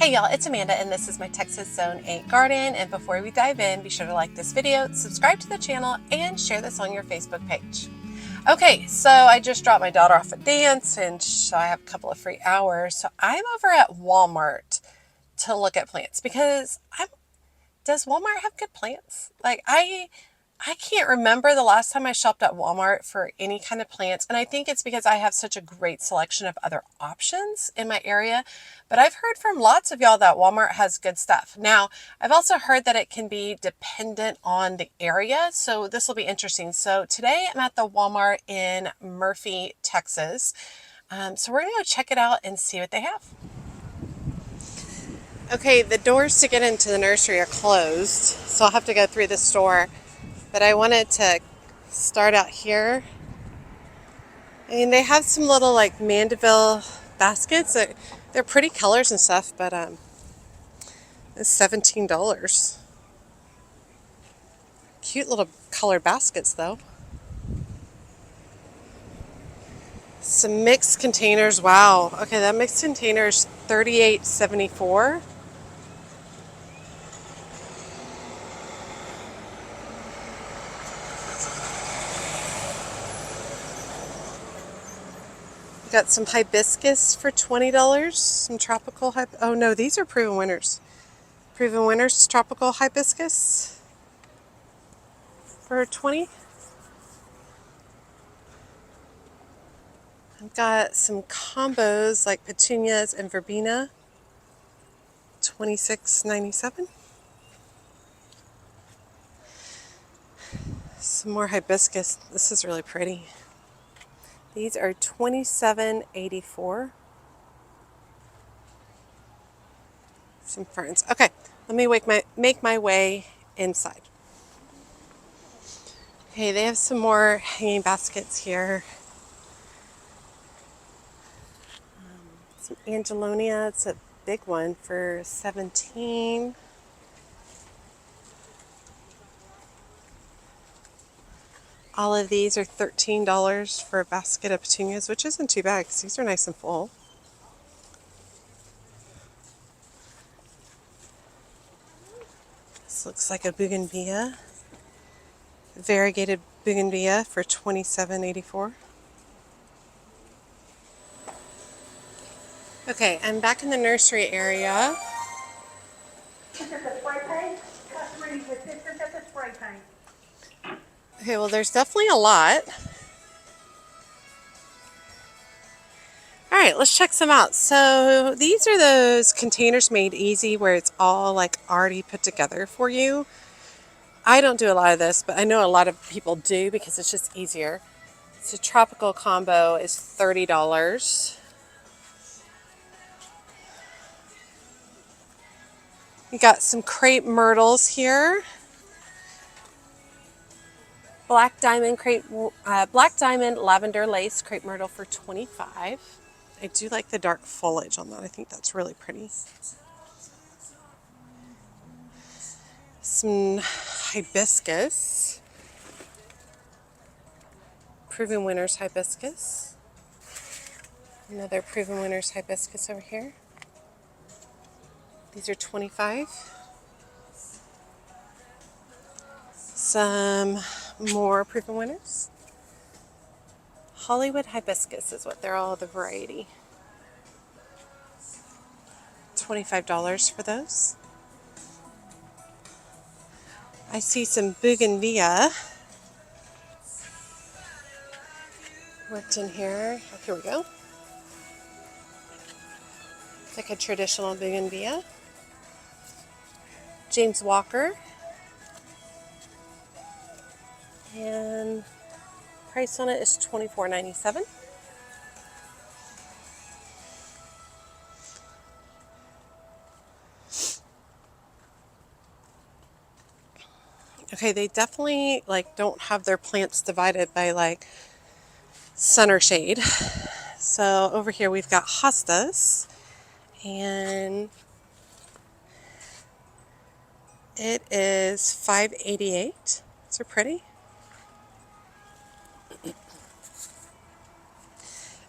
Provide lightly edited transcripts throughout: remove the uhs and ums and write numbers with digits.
Hey y'all, it's Amanda and this is my Texas Zone 8 garden, and before we dive in, be sure to like this video, subscribe to the channel, and share this on your Facebook page. Okay, so I just dropped my daughter off at dance and I have a couple of free hours, so I'm over at Walmart to look at plants because does Walmart have good plants? I can't remember the last time I shopped at Walmart for any kind of plants, and I think it's because I have such a great selection of other options in my area. But I've heard from lots of y'all that Walmart has good stuff. Now, I've also heard that it can be dependent on the area, so this will be interesting. So today I'm at the Walmart in Murphy, Texas. So we're going to go check it out and see what they have. Okay, the doors to get into the nursery are closed, so I'll have to go through the store. But I wanted to start out here. I mean, they have some little like Mandeville baskets. They're pretty colors and stuff, but it's $17. Cute little colored baskets though. Some mixed containers. Wow. Okay, that mixed container is $38.74. Got some hibiscus for $20. Some tropical oh no, these are Proven Winners. Proven Winners tropical hibiscus for $20. I've got some combos like petunias and verbena, $26.97. Some more hibiscus. This is really pretty. These are $27.84. Some ferns. Okay, let me make my way inside. Okay, they have some more hanging baskets here. Some Angelonia. It's a big one for $17. All of these are $13 for a basket of petunias, which isn't too bad because these are nice and full. This looks like a bougainvillea, variegated bougainvillea for $27.84. Okay, I'm back in the nursery area. This is a spray paint. Customer needs assistance at the spray paint. Okay, well, there's definitely a lot. All right, let's check some out. So these are those containers made easy where it's all like already put together for you. I don't do a lot of this, but I know a lot of people do because it's just easier. So tropical combo is $30. You got some crepe myrtles here. Black diamond lavender lace crepe myrtle for $25. I do like the dark foliage on that. I think that's really pretty. Some hibiscus. Proven Winners hibiscus. Another Proven Winners hibiscus over here. These are $25. Some more Proven Winners. Hollywood hibiscus is what they're all, the variety. $25 for those. I see some bougainvillea worked in here. Oh, here we go. It's like a traditional bougainvillea. James Walker. And price on it is $24.97. Okay, they definitely like don't have their plants divided by like sun or shade. So over here we've got hostas, and it is $5.88. These are pretty.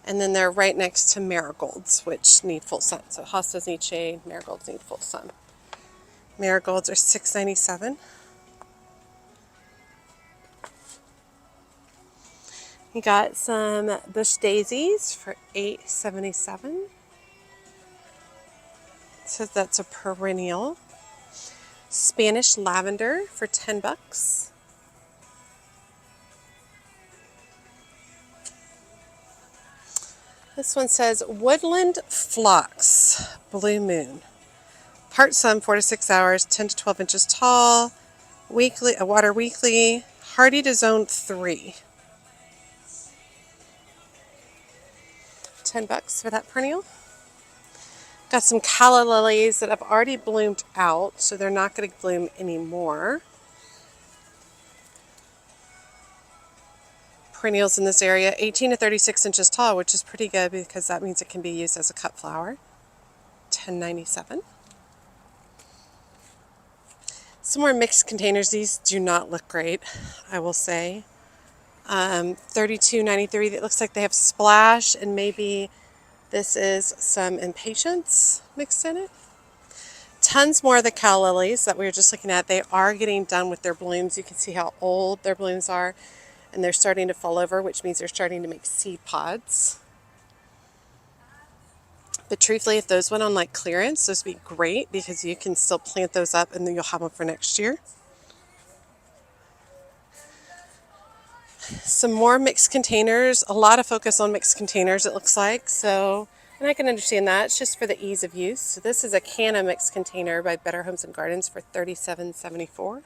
And then they're right next to marigolds, which need full sun. So hostas need shade, marigolds need full sun. Marigolds are $6.97. You got some bush daisies for $8.77. It says that's a perennial. Spanish lavender for $10. This one says woodland phlox, blue moon. Part sun, 4 to 6 hours, 10 to 12 inches tall. Weekly, water weekly. Hardy to zone 3. $10 for that perennial. Got some calla lilies that have already bloomed out, so they're not going to bloom anymore. Perennials in this area, 18 to 36 inches tall, which is pretty good because that means it can be used as a cut flower. $10.97. Some more mixed containers. These do not look great, I will say. $32.93. It looks like they have splash, and maybe this is some impatiens mixed in it. Tons more of the calla lilies that we were just looking at. They are getting done with their blooms. You can see how old their blooms are, and they're starting to fall over, which means they're starting to make seed pods. But truthfully, if those went on like clearance, those would be great because you can still plant those up and then you'll have them for next year. Some more mixed containers. A lot of focus on mixed containers, it looks like. So, and I can understand that. It's just for the ease of use. So this is a Canna mixed container by Better Homes and Gardens for $37.74.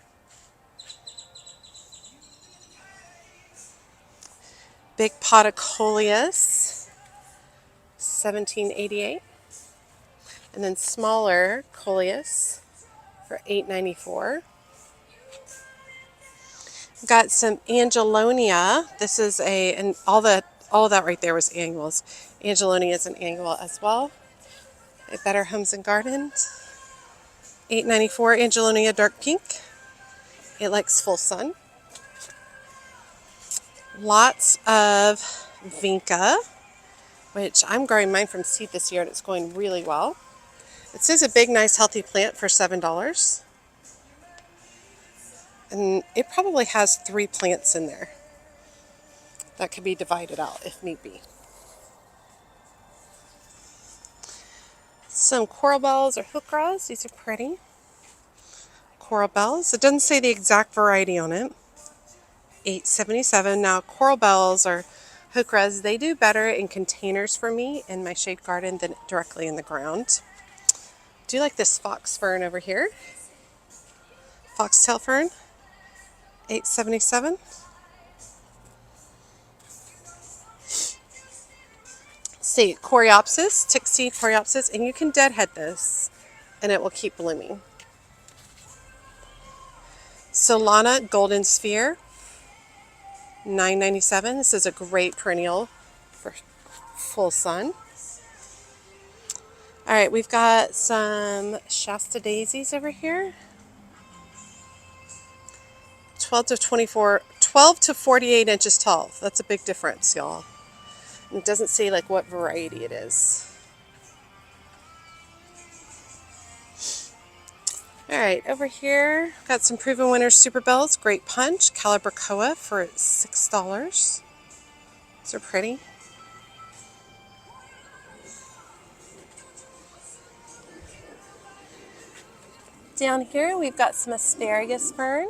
Big pot of coleus, $17.88. And then smaller coleus for $8.94. Got some angelonia. This is and all of that right there was annuals. Angelonia is an annual as well. At Better Homes and Gardens. $8.94. Angelonia dark pink. It likes full sun. Lots of vinca, which I'm growing mine from seed this year and it's going really well. It says a big, nice, healthy plant for $7. And it probably has 3 plants in there that could be divided out if need be. Some coral bells or heucheras. These are pretty. Coral bells. It doesn't say the exact variety on it. $8.77. Now, coral bells or heucheras, they do better in containers for me in my shade garden than directly in the ground. Do you like this fox fern over here? Foxtail fern. $8.77. See, coreopsis, tick seed coreopsis, and you can deadhead this and it will keep blooming. Solana golden sphere, $9.97. This is a great perennial for full sun. All right, we've got some Shasta daisies over here. 12 to 48 inches tall. That's a big difference, y'all. It doesn't say like what variety it is. All right, over here, got some Proven Winners Super Bells, Great Punch, Calibracoa for $6. These are pretty. Down here, we've got some asparagus fern,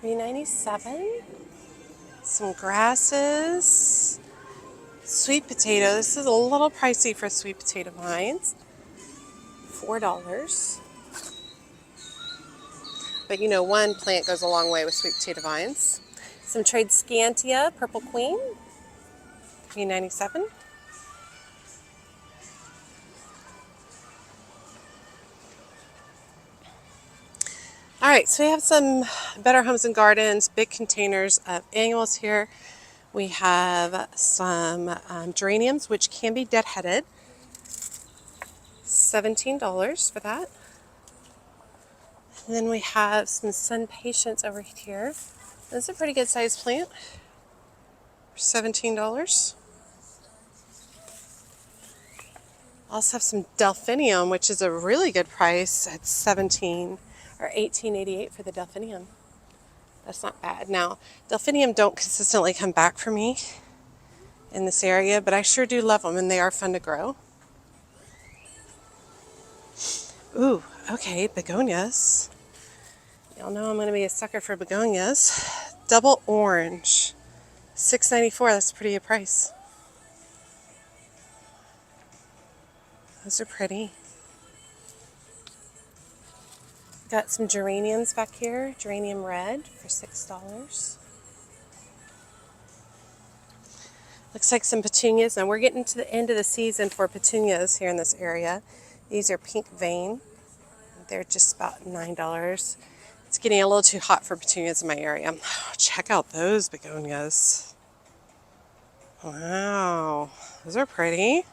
$3.97. Some grasses, sweet potato. This is a little pricey for sweet potato vines, $4. But you know, one plant goes a long way with sweet potato vines. Some Tradescantia, Purple Queen, $3.97. All right, so we have some Better Homes and Gardens, big containers of annuals here. We have some geraniums, which can be deadheaded. $17 for that. And then we have some sun patience over here. This is a pretty good sized plant for $17. Also have some delphinium, which is a really good price at 17 or 18.88 for the delphinium. That's not bad. Now, delphinium don't consistently come back for me in this area, but I sure do love them, and they are fun to grow. Ooh, okay, begonias. Y'all know I'm going to be a sucker for begonias. Double orange, $6.94. That's a pretty good price. Those are pretty. Got some geraniums back here. Geranium red for $6. Looks like some petunias. Now we're getting to the end of the season for petunias here in this area. These are pink vein. They're just about $9. It's getting a little too hot for petunias in my area. Oh, check out those begonias. Wow, those are pretty.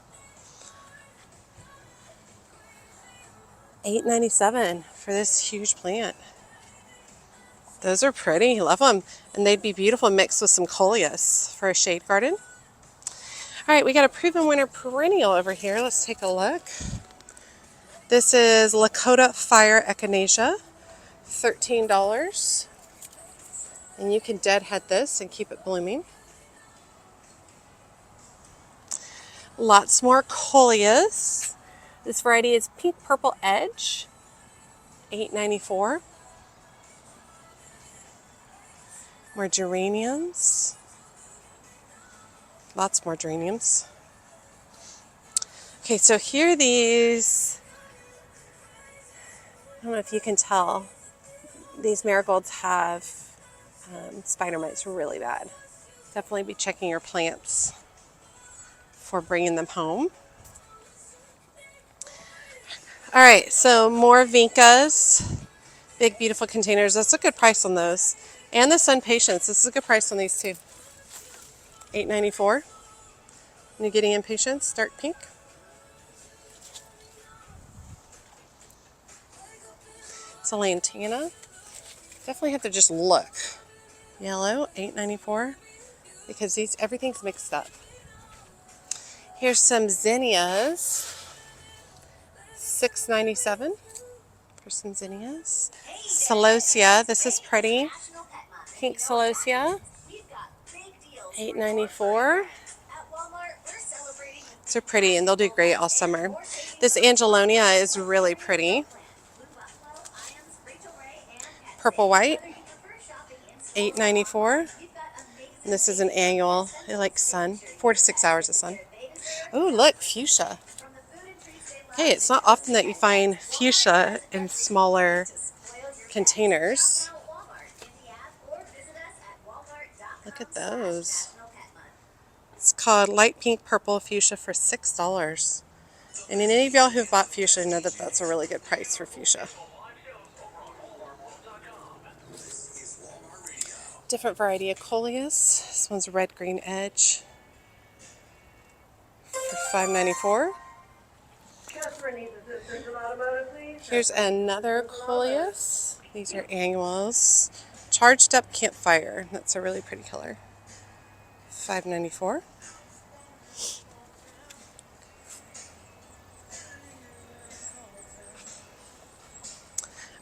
$8.97 for this huge plant. Those are pretty. Love them. And they'd be beautiful mixed with some coleus for a shade garden. All right, we got a proven winner perennial over here. Let's take a look. This is Lakota Fire Echinacea, $13. And you can deadhead this and keep it blooming. Lots more coleus. This variety is Pink Purple Edge, $8.94. More geraniums. Lots more geraniums. Okay, so here are these, I don't know if you can tell, these marigolds have spider mites really bad. Definitely be checking your plants for bringing them home. All right, so more vincas, big beautiful containers. That's a good price on those. And the sun patience, this is a good price on these too. $8.94. New Guinea impatiens, dark pink. It's a lantana. Definitely have to just look. Yellow, $8.94, because everything's mixed up. Here's some zinnias, $6.97 for some zinnias. Celosia, this is pretty. Pink celosia, $8.94. These are pretty, and they'll do great all summer. This angelonia is really pretty. Purple white, $8.94. And this is an annual. It likes sun, 4 to 6 hours of sun. Oh, look, fuchsia. Hey, it's not often that you find fuchsia in smaller containers. Look at those. It's called light pink purple fuchsia for $6. And any of y'all who've bought fuchsia know that that's a really good price for fuchsia. Different variety of coleus. This one's red green edge for $5.94. Here's another coleus. These are annuals. Charged up campfire. That's a really pretty color. $5.94.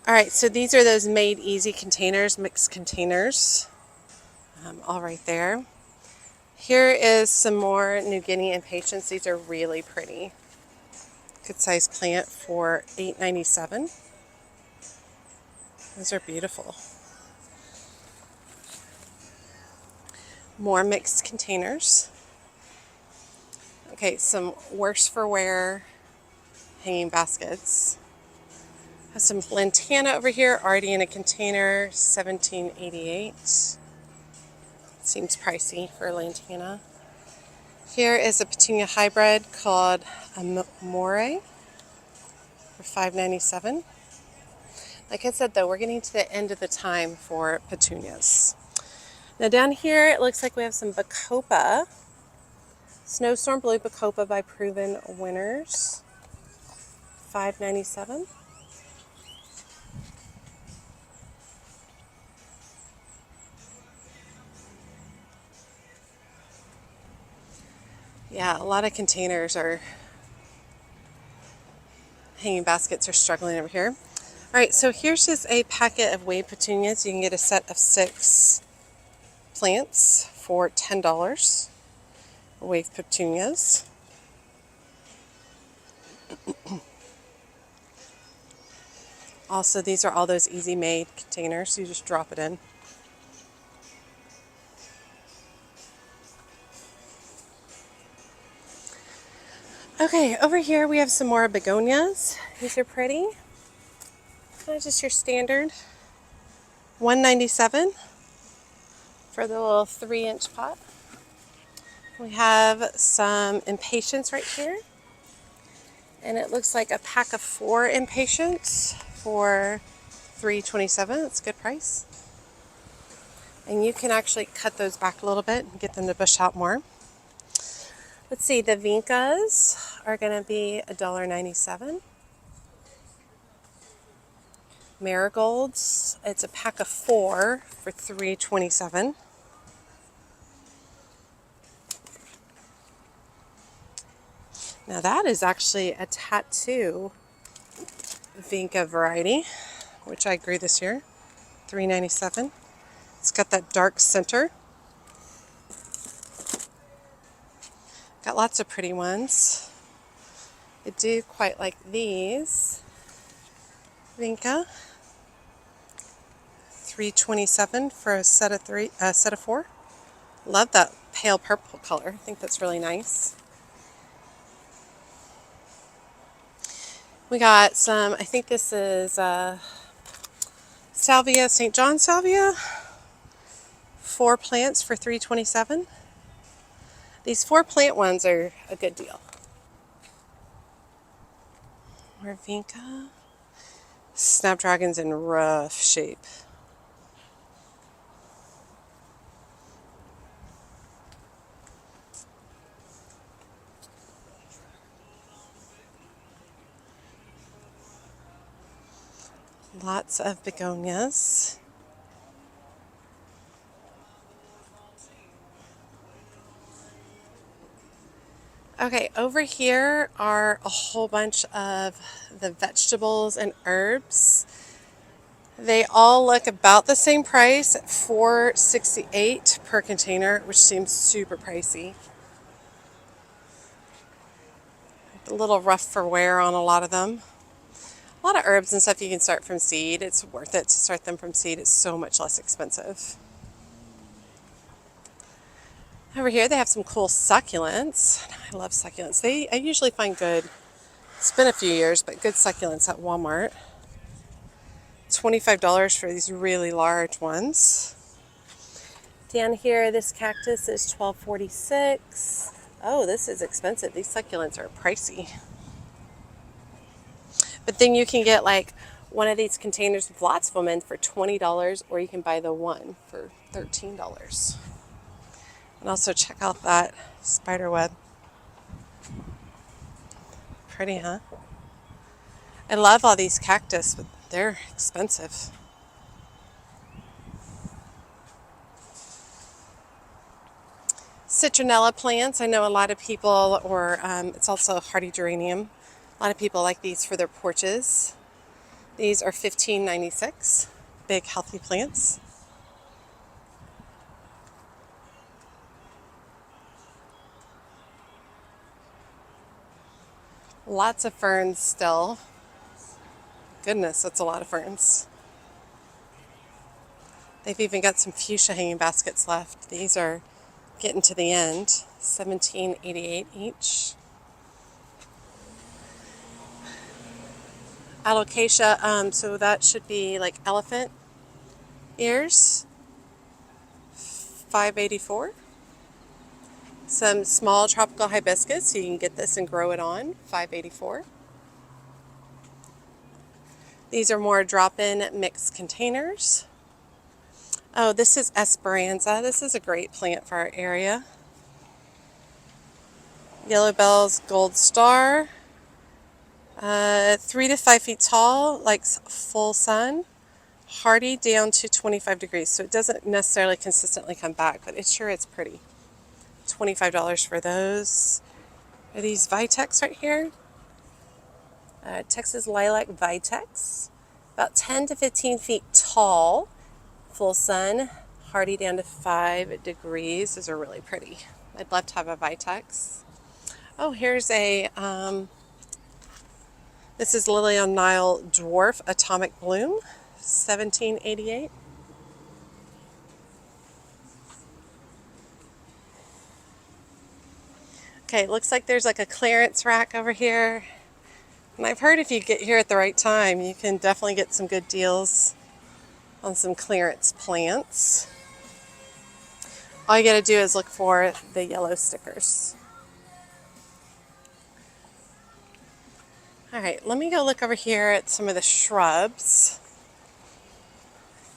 All right, so these are those made easy containers, mixed containers, all right there. Here is some more New Guinea impatiens. These are really pretty. Good size plant for $8.97. Those are beautiful. More mixed containers. Okay, some worse for wear hanging baskets. Have some lantana over here, already in a container, $17.88. Seems pricey for a lantana. Here is a petunia hybrid called Amore for $5.97. Like I said, though, we're getting to the end of the time for petunias. Now down here, it looks like we have some Bacopa. Snowstorm Blue Bacopa by Proven Winners, $5.97. Yeah, a lot of containers are hanging baskets are struggling over here. All right, so here's just a packet of wave petunias. You can get a set of 6 plants for $10. Wave petunias. Also, these are all those easy made containers. You just drop it in. Okay, over here we have some more begonias. These are pretty. Just your standard $1.97 for the little 3-inch pot. We have some impatiens right here. And it looks like a pack of 4 impatiens for $3.27. That's a good price. And you can actually cut those back a little bit and get them to bush out more. Let's see, the vincas are going to be $1.97. Marigolds, it's a pack of 4 for $3.27. Now that is actually a tattoo vinca variety, which I grew this year, $3.97. It's got that dark center. Got lots of pretty ones. I do quite like these. Vinca, $3.27 for a set of 4. Love that pale purple color. I think that's really nice. We got some, I think this is salvia, St. John salvia. 4 plants for $3.27. These 4 plant ones are a good deal. More vinca. Snapdragon's in rough shape. Lots of begonias. Okay, over here are a whole bunch of the vegetables and herbs. They all look about the same price at $4.68 per container, which seems super pricey. A little rough for wear on a lot of them. A lot of herbs and stuff you can start from seed. It's worth it to start them from seed. It's so much less expensive. Over here they have some cool succulents. I love succulents. I usually find good, it's been a few years, but good succulents at Walmart. $25 for these really large ones. Down here, this cactus is $12.46. Oh, this is expensive. These succulents are pricey. But then you can get like one of these containers with lots of them in for $20, or you can buy the one for $13. And also check out that spider web. Pretty, huh? I love all these cactus, but they're expensive. Citronella plants, I know a lot of people, or it's also hardy geranium. A lot of people like these for their porches. These are $15.96. Big, healthy plants. Lots of ferns still. Goodness, that's a lot of ferns. They've even got some fuchsia hanging baskets left. These are getting to the end. $17.88 each. Alocasia, so that should be like elephant ears. $5.84. Some small tropical hibiscus, so you can get this and grow it on. $5.84. These are more drop-in mixed containers. Oh, this is Esperanza. This is a great plant for our area. Yellow Bell's Gold Star. 3 to 5 feet tall, likes full sun. Hardy down to 25 degrees, so it doesn't necessarily consistently come back, but it's pretty. $25 for those. Are these Vitex right here? Texas lilac vitex, about 10 to 15 feet tall, full sun, hardy down to 5 degrees. Those are really pretty. I'd love to have a vitex. Oh, here's a, this is Lily on Nile Dwarf Atomic Bloom, 1788. Okay, it looks like there's like a clearance rack over here. And I've heard if you get here at the right time, you can definitely get some good deals on some clearance plants. All you gotta do is look for the yellow stickers. All right, let me go look over here at some of the shrubs.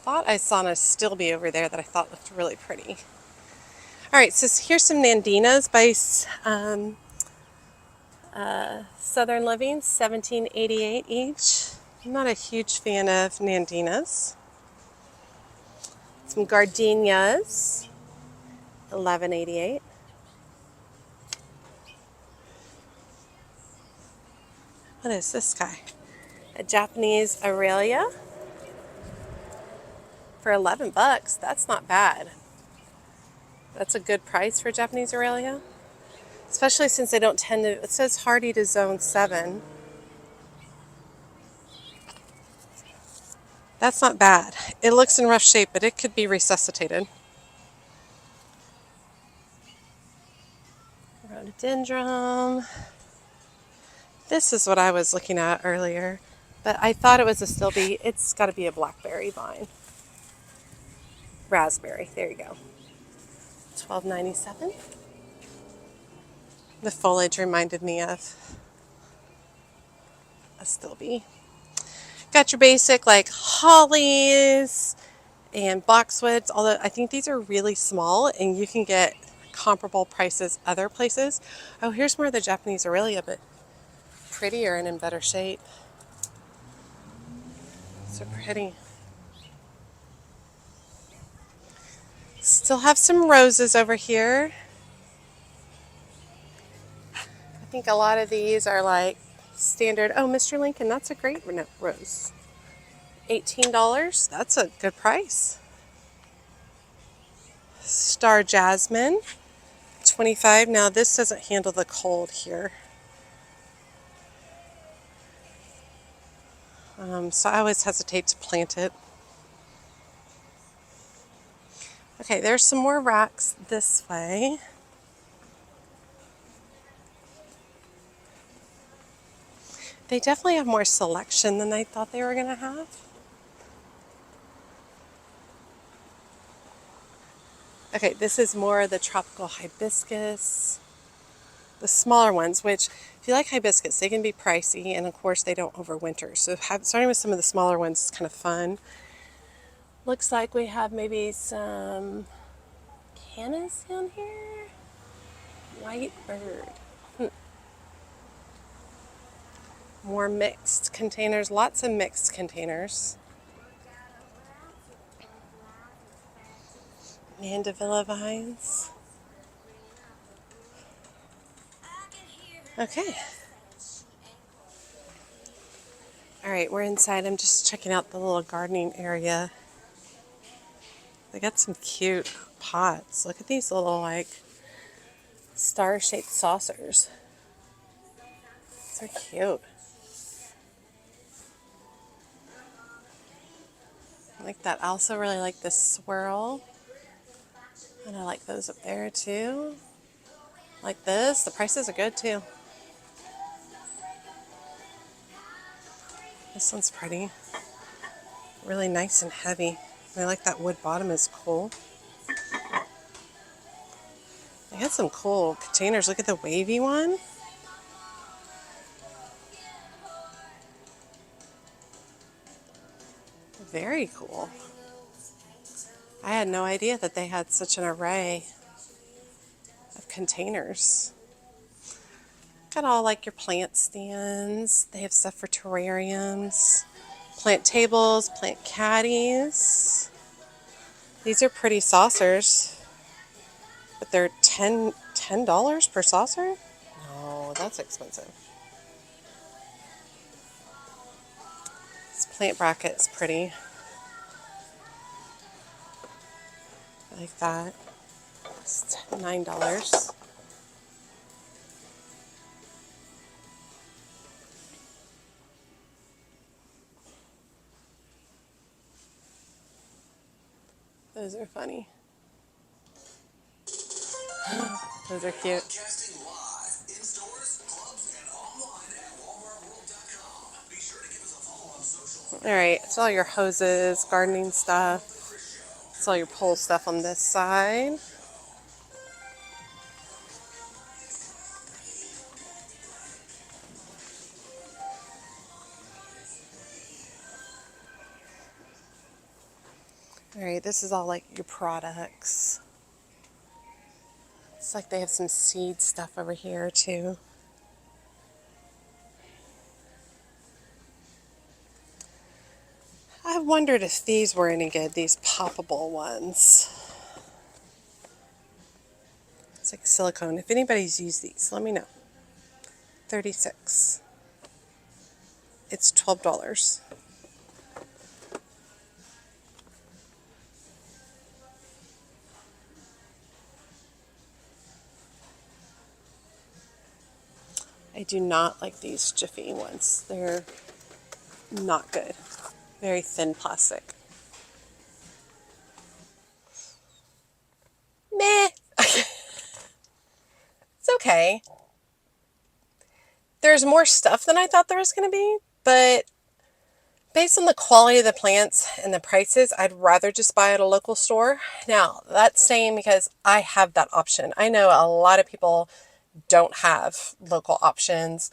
Thought I saw a stilby over there that I thought looked really pretty. All right, so here's some Nandinas by Southern Living, 1788 each. I'm not a huge fan of Nandinas. Some gardenias, 1188. What is this guy? A Japanese Aurelia for 11 bucks. That's not bad. That's a good price for Japanese Aurelia, especially since they don't tend to, it says hardy to zone 7. That's not bad. It looks in rough shape, but it could be resuscitated. Rhododendron. This is what I was looking at earlier, but I thought it was a stilby. It's got to be a blackberry vine. Raspberry. There you go. $12.97. The foliage reminded me of a stilby. Got your basic like hollies and boxwoods, although I think these are really small and you can get comparable prices other places. Oh, here's more of the Japanese Aurelia, but prettier and in better shape. So pretty. Still have some roses over here. I think a lot of these are like standard. Oh, Mr. Lincoln, that's a great rose. $18. That's a good price. Star Jasmine, $25. Now this doesn't handle the cold here. So I always hesitate to plant it. Okay, there's some more racks this way. They definitely have more selection than I thought they were going to have. Okay, this is more of the tropical hibiscus. The smaller ones, which if you like hibiscus, they can be pricey, and of course they don't overwinter. So starting with some of the smaller ones is kind of fun. Looks like we have maybe some cannas down here. White bird. More mixed containers, lots of mixed containers. Mandevilla vines. Okay. All right, we're inside. I'm just checking out the little gardening area. They got some cute pots. Look at these little like star-shaped saucers. They're cute. I like that. I also really like this swirl. And I like those up there too. Like this. The prices are good too. This one's pretty. Really nice and heavy. I like that wood bottom is cool. They got some cool containers. Look at the wavy one. Very cool. I had no idea that they had such an array of containers. Got all like your plant stands. They have stuff for terrariums, plant tables, plant caddies. These are pretty saucers, but they're $10 per saucer? No, that's expensive. plant bracket's pretty. I like that. It's $9. Those are funny. Those are cute. Alright, it's all your hoses, gardening stuff. It's all your pole stuff on this side. Alright, this is all like your products. It's like they have some seed stuff over here too. I wondered if these were any good, these poppable ones. It's like silicone. If anybody's used these, let me know. 36. It's $12. I do not like these Jiffy ones. They're not good. Very thin plastic. Meh. It's okay. There's more stuff than I thought there was going to be, but based on the quality of the plants and the prices, I'd rather just buy at a local store. Now, that's saying because I have that option. I know a lot of people don't have local options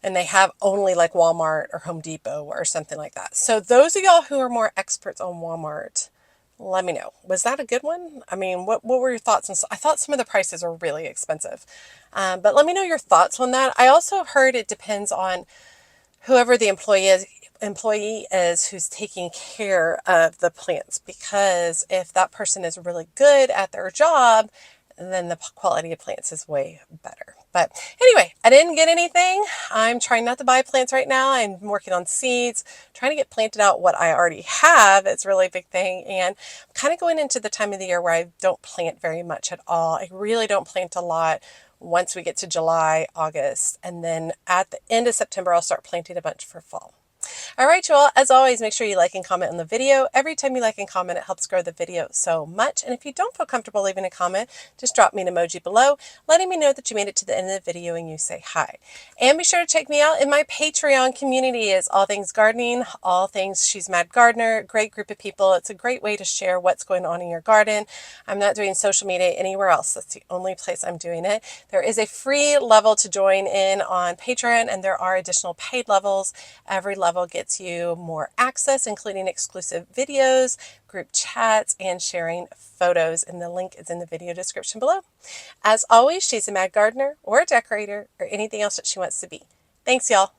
and they have only like Walmart or Home Depot or something like that. So those of y'all who are more experts on Walmart, let me know. Was that a good one? I mean, what were your thoughts? I thought some of the prices are really expensive. But let me know your thoughts on that. I also heard it depends on whoever the employee is who's taking care of the plants, because if that person is really good at their job, then the quality of plants is way better. But anyway, I didn't get anything. I'm trying not to buy plants right now. I'm working on seeds, trying to get planted out what I already have. It's really a big thing. And I'm kind of going into the time of the year where I don't plant very much at all. I really don't plant a lot once we get to July, August, and then at the end of September, I'll start planting a bunch for fall. All right, y'all, as always, make sure you like and comment on the video. Every time you like and comment, it helps grow the video so much. And if you don't feel comfortable leaving a comment, just drop me an emoji below, letting me know that you made it to the end of the video and you say hi. And be sure to check me out in my Patreon community. It's all things gardening, all things She's Mad Gardener. Great group of people. It's a great way to share what's going on in your garden. I'm not doing social media anywhere else. That's the only place I'm doing it. There is a free level to join in on Patreon, and there are additional paid levels. Every level gets you more access, including exclusive videos, group chats, and sharing photos. And the link is in the video description below. As always, she's a mad gardener or a decorator or anything else that she wants to be. Thanks, y'all.